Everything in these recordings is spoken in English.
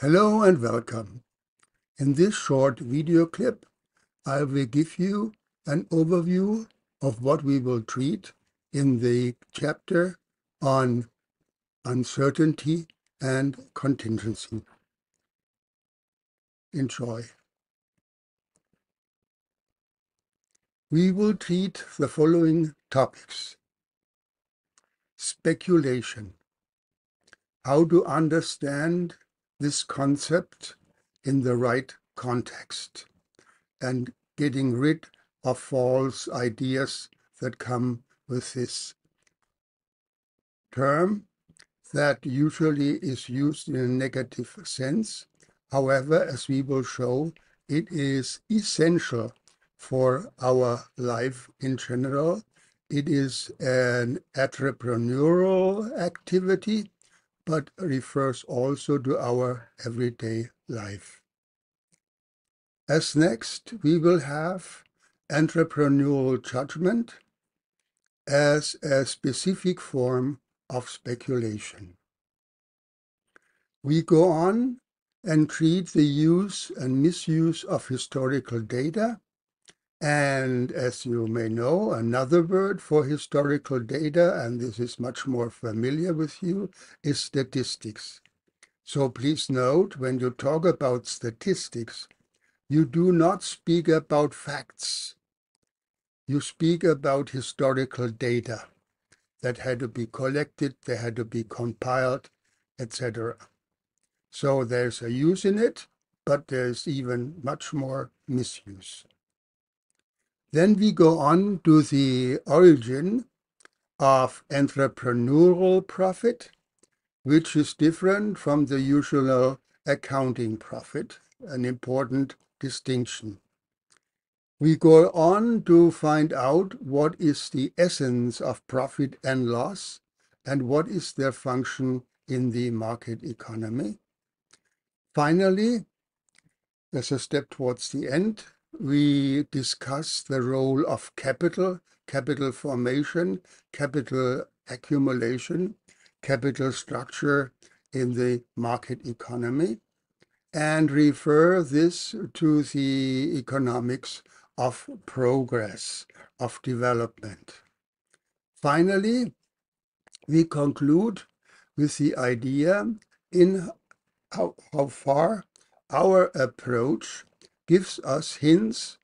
Hello and welcome. In this short video clip, I will give you an overview of what we will treat in the chapter on uncertainty and contingency. Enjoy. We will treat the following topics: speculation, how to understand this concept in the right context, and getting rid of false ideas that come with this term that usually is used in a negative sense. However, as we will show, it is essential for our life in general. It is an entrepreneurial activity, but refers also to our everyday life. As next, we will have entrepreneurial judgment as a specific form of speculation. We go on and treat the use and misuse of historical data. And as you may know, another word for historical data, and this is much more familiar with you, is statistics. So please note, when you talk about statistics, you do not speak about facts. You speak about historical data that had to be collected, they had to be compiled, etc. So there's a use in it, but there's even much more misuse. Then we go on to the origin of entrepreneurial profit, which is different from the usual accounting profit, an important distinction. We go on to find out what is the essence of profit and loss and what is their function in the market economy. Finally, as a step towards the end, we discuss the role of capital, capital formation, capital accumulation, capital structure in the market economy, and refer this to the economics of progress, of development. Finally, we conclude with the idea in how far our approach gives us hints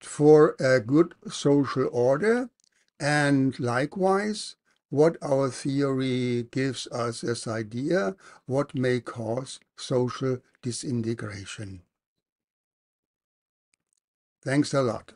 for a good social order, and likewise what our theory gives us as idea, what may cause social disintegration. Thanks a lot.